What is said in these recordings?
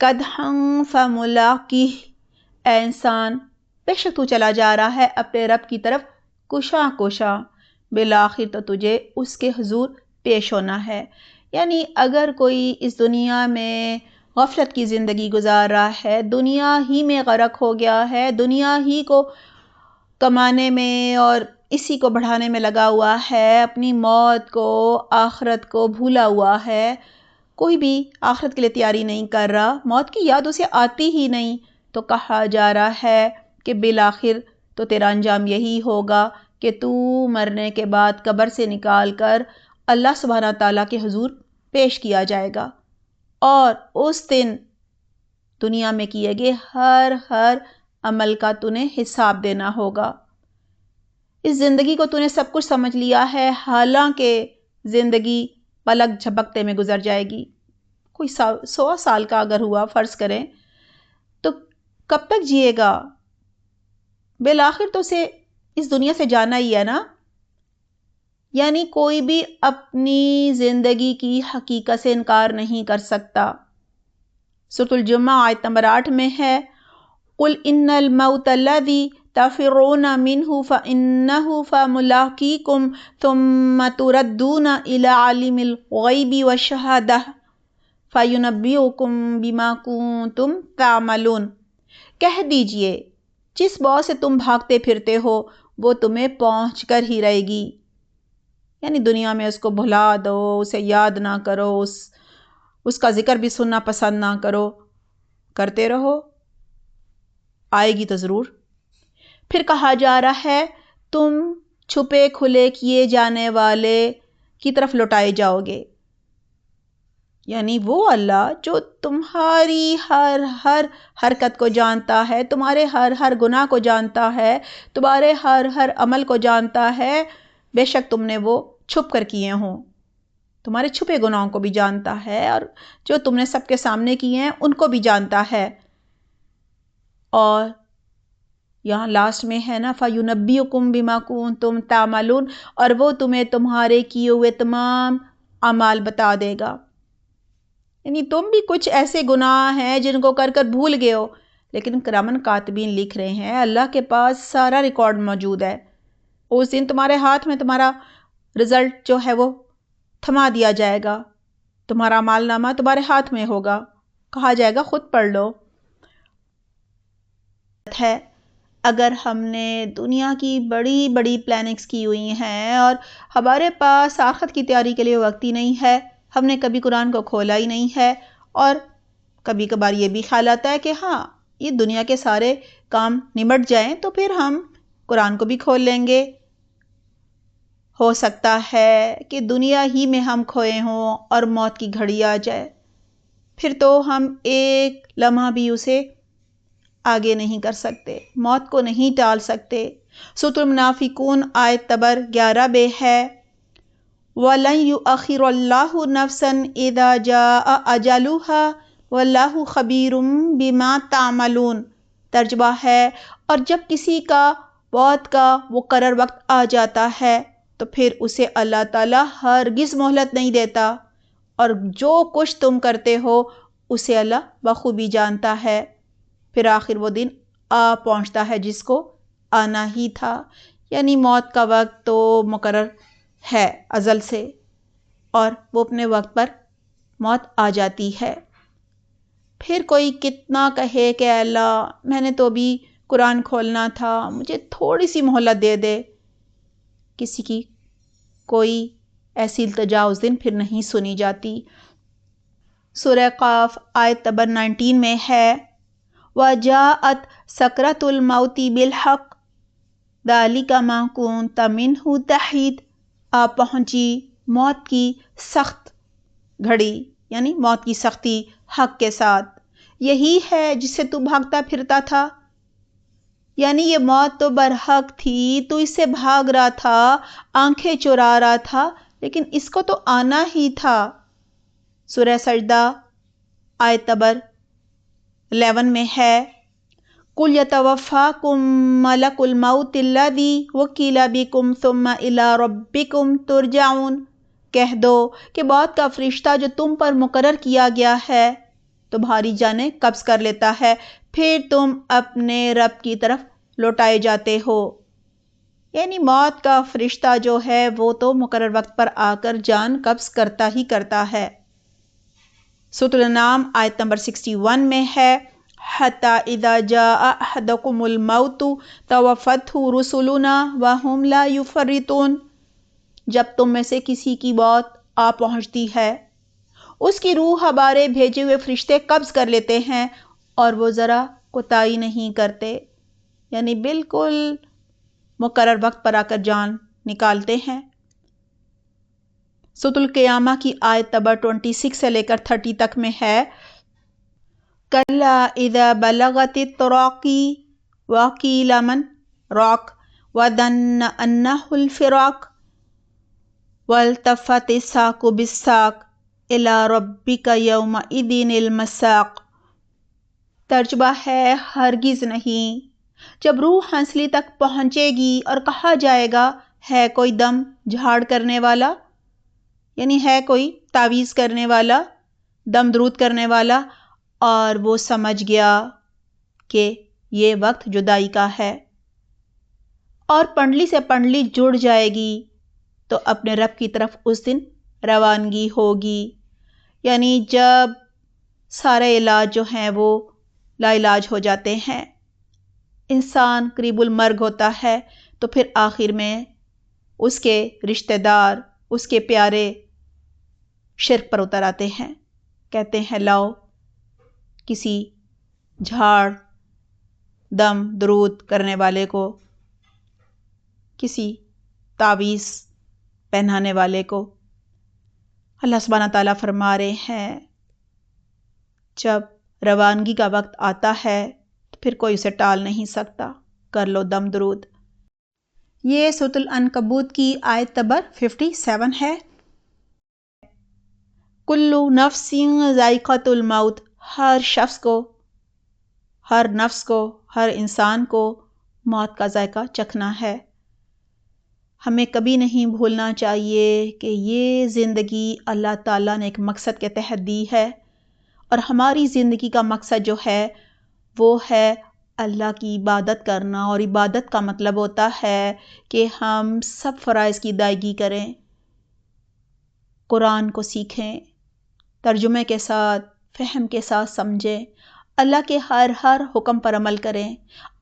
قدحن فملاقیہ، اے انسان بے شک تو چلا جا رہا ہے اپنے رب کی طرف کشاں کشاں، بالآخر تو تجھے اس کے حضور پیش ہونا ہے۔ یعنی اگر کوئی اس دنیا میں غفلت کی زندگی گزار رہا ہے، دنیا ہی میں غرق ہو گیا ہے، دنیا ہی کو کمانے میں اور اسی کو بڑھانے میں لگا ہوا ہے، اپنی موت کو آخرت کو بھولا ہوا ہے، کوئی بھی آخرت کے لیے تیاری نہیں کر رہا، موت کی یاد اسے آتی ہی نہیں، تو کہا جا رہا ہے کہ بالآخر تو تیرا انجام یہی ہوگا کہ تو مرنے کے بعد قبر سے نکال کر اللہ سبحانہ تعالیٰ کے حضور پیش کیا جائے گا، اور اس دن دنیا میں کیے گئے ہر عمل کا تُونے حساب دینا ہوگا۔ اس زندگی کو تُونے سب کچھ سمجھ لیا ہے، حالانکہ زندگی پلک جھپکتے میں گزر جائے گی۔ کوئی 100 سال کا اگر ہوا فرض کریں تو کب تک جیے گا؟ بالآخر تو اسے اس دنیا سے جانا ہی ہے نا۔ یعنی کوئی بھی اپنی زندگی کی حقیقت سے انکار نہیں کر سکتا۔ سورۃ الجمعہ آیت نمبر 8 میں ہے قُلْ إِنَّ الْمَوْتَ الَّذِي تَفِرُّونَ مِنْهُ فَإِنَّهُ فَمُلَاقِيكُمْ ثُمَّ تُرَدُّونَ إِلَىٰ عَالِمِ الْغَيْبِ وَالشَّهَادَةِ فَيُنَبِّئُكُم بِمَا كُنتُمْ تَعْمَلُونَ، کہہ دیجئے جس موت سے تم بھاگتے پھرتے ہو وہ تمہیں پہنچ کر ہی رہے گی۔ یعنی دنیا میں اس کو بھلا دو، اسے یاد نہ کرو، اس کا ذکر بھی سننا پسند نہ کرو، کرتے رہو، آئے گی تو ضرور۔ پھر کہا جا رہا ہے تم چھپے کھلے کیے جانے والے کی طرف لوٹائے جاؤ گے، یعنی وہ اللہ جو تمہاری ہر حرکت کو جانتا ہے، تمہارے ہر گناہ کو جانتا ہے، تمہارے ہر عمل کو جانتا ہے، بے شک تم نے وہ چھپ کر کیے ہوں، تمہارے چھپے گناہوں کو بھی جانتا ہے، اور جو تم نے سب کے سامنے کیے ہیں ان کو بھی جانتا ہے۔ اور یہاں لاسٹ میں ہے نا فَيُنَبِّئُكُم بِمَا كُنتُمْ تَعْمَلُونَ، اور وہ تمہیں تمہارے کیے ہوئے تمام اعمال بتا دے گا۔ یعنی تم بھی کچھ ایسے گناہ ہیں جن کو کر بھول گئے ہو، لیکن کرامن کاتبین لکھ رہے ہیں اللہ کے پاس سارا ریکارڈ موجود ہے، اس دن تمہارے ہاتھ میں تمہارا رزلٹ جو ہے وہ تھما دیا جائے گا، تمہارا اعمال نامہ تمہارے ہاتھ میں ہوگا، کہا جائے گا خود پڑھ لو۔ ہے اگر ہم نے دنیا کی بڑی بڑی پلاننگز کی ہوئی ہیں اور ہمارے پاس آخرت کی تیاری کے لیے وقت ہی نہیں ہے، ہم نے کبھی قرآن کو کھولا ہی نہیں ہے، اور کبھی کبھار یہ بھی خیال آتا ہے کہ ہاں یہ دنیا کے سارے کام نمٹ جائیں تو پھر ہم قرآن کو بھی کھول لیں گے، ہو سکتا ہے کہ دنیا ہی میں ہم کھوئے ہوں اور موت کی گھڑی آ جائے، پھر تو ہم ایک لمحہ بھی اسے آگے نہیں کر سکتے، موت کو نہیں ٹال سکتے۔ سورۃ المنافقون آیت نمبر 11 میں ہے وَلَن يُؤَخِّرَ اللَّهُ نَفْسًا إِذَا جَاءَ أَجَلُهَا وَاللَّهُ خَبِيرٌ بِمَا تَعْمَلُونَ، ترجمہ ہے اور جب کسی کا موت کا مقرر وقت آ جاتا ہے تو پھر اسے اللہ تعالیٰ ہرگز مہلت نہیں دیتا، اور جو کچھ تم کرتے ہو اسے اللہ بخوبی جانتا ہے۔ پھر آخر وہ دن آ پہنچتا ہے جس کو آنا ہی تھا، یعنی موت کا وقت تو مقرر ہے ازل سے، اور وہ اپنے وقت پر موت آ جاتی ہے۔ پھر کوئی کتنا کہے کہ اللہ میں نے تو ابھی قرآن کھولنا تھا، مجھے تھوڑی سی مہلت دے دے، کسی کی کوئی ایسی التجا اس دن پھر نہیں سنی جاتی۔ سورہ قاف آیت نمبر 19 میں ہے وَجَاءَتْ سَكْرَةُ الْمَوْتِ بِالْحَقِّ ذَلِكَ مَا كُنتَ مِنْهُ تَحِيدُ، آ پہنچی موت کی سخت گھڑی، یعنی موت کی سختی حق کے ساتھ، یہی ہے جس سے تو بھاگتا پھرتا تھا، یعنی یہ موت تو برحق تھی، تو اس سے بھاگ رہا تھا، آنکھیں چرا رہا تھا، لیکن اس کو تو آنا ہی تھا۔ سورہ سجدہ آیت نمبر 11 میں ہے قُلْ يَتَوَفَّاكُم مَلَكُ الْمَوْتِ الَّذِي وُكِّلَ بِكُمْ ثُمَّ إِلَىٰ رَبِّكُمْ تُرْجَعُونَ، کہہ دو کہ موت کا فرشتہ جو تم پر مقرر کیا گیا ہے تمہاری جانیں قبض کر لیتا ہے، پھر تم اپنے رب کی طرف لوٹائے جاتے ہو۔ یعنی موت کا فرشتہ جو ہے وہ تو مقرر وقت پر آ کر جان قبض کرتا ہی کرتا ہے۔ سورۃ الانعام آیت نمبر 61 میں ہے، حَتَّى إِذَا جَاءَ أَحَدَكُمُ الْمَوْتُ تَوَفَّتْهُ رُسُلُنَا وَهُمْ لَا يُفَرِّطُونَ، جب تم میں سے کسی کی موت آ پہنچتی ہے، اس کی روح ہمارے بھیجے ہوئے فرشتے قبض کر لیتے ہیں اور وہ ذرا کوتاہی نہیں کرتے، یعنی بالکل مقرر وقت پر آ کر جان نکالتے ہیں۔ سورۃ القیامہ کی آیت نمبر 26 سے لے کر 30 تک میں ہے، کَلَّا إِذَا بَلَغَتِ التَّرَاقِي وَقِيلَ مَنْ رَاقٍ وَظَنَّ أَنَّهُ الْفِرَاقُ وَالْتَفَّتِ السَّاقُ بِالسَّاقِ إِلَىٰ رَبِّكَ يَوْمَئِذٍ الْمَسَاقُ۔ ترجمہ ہے، ہرگز نہیں، جب روح ہنسلی تک پہنچے گی اور کہا جائے گا ہے کوئی دم جھاڑ کرنے والا، یعنی ہے کوئی تعویذ کرنے والا، دم درود کرنے والا، اور وہ سمجھ گیا کہ یہ وقت جدائی کا ہے، اور پنڈلی سے پنڈلی جڑ جائے گی تو اپنے رب کی طرف اس دن روانگی ہوگی۔ یعنی جب سارے علاج جو ہیں وہ لا علاج ہو جاتے ہیں، انسان قریب المرگ ہوتا ہے، تو پھر آخر میں اس کے رشتہ دار، اس کے پیارے شرک پر اتر آتے ہیں، کہتے ہیں لاؤ کسی جھاڑ دم درود کرنے والے کو، کسی تعویذ پہنانے والے کو۔ اللہ سبحانہ تعالیٰ فرما رہے ہیں، جب روانگی کا وقت آتا ہے تو پھر کوئی اسے ٹال نہیں سکتا، کر لو دم درود۔ یہ سورۃ العنکبوت کی آیت نمبر 57 ہے۔ کل نفس ذائقۃ الموت، ہر شخص کو، ہر نفس کو، ہر انسان کو موت کا ذائقہ چکھنا ہے۔ ہمیں کبھی نہیں بھولنا چاہیے کہ یہ زندگی اللہ تعالیٰ نے ایک مقصد کے تحت دی ہے، اور ہماری زندگی کا مقصد جو ہے وہ ہے اللہ کی عبادت کرنا، اور عبادت کا مطلب ہوتا ہے کہ ہم سب فرائض کی ادائیگی کریں، قرآن کو سیکھیں، ترجمے کے ساتھ، فہم کے ساتھ سمجھیں، اللہ کے ہر حکم پر عمل کریں،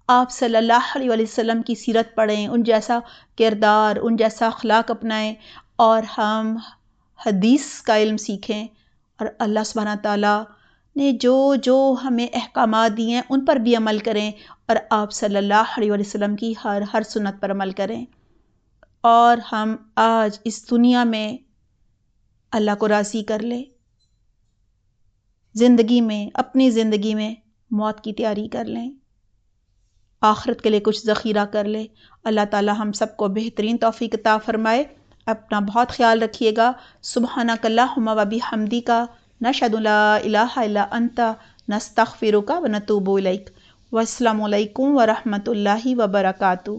آپ صلی اللہ علیہ وسلم کی سیرت پڑھیں، ان جیسا کردار، ان جیسا اخلاق اپنائیں، اور ہم حدیث کا علم سیکھیں، اور اللہ سبحانہ تعالیٰ نے جو ہمیں احکامات دیے ہیں ان پر بھی عمل کریں، اور آپ صلی اللہ علیہ وسلم کی ہر سنت پر عمل کریں، اور ہم آج اس دنیا میں اللہ کو راضی کر لیں، زندگی میں، اپنی زندگی میں موت کی تیاری کر لیں، آخرت کے لیے کچھ ذخیرہ کر لیں۔ اللہ تعالی ہم سب کو بہترین توفیق عطا فرمائے۔ اپنا بہت خیال رکھیے گا۔ سبحانک اللہم و بحمدک، نشہد لا الہ الا انت، نستغفرک و نتوب الیک۔ والسلام علیکم ورحمۃ اللہ وبرکاتہ۔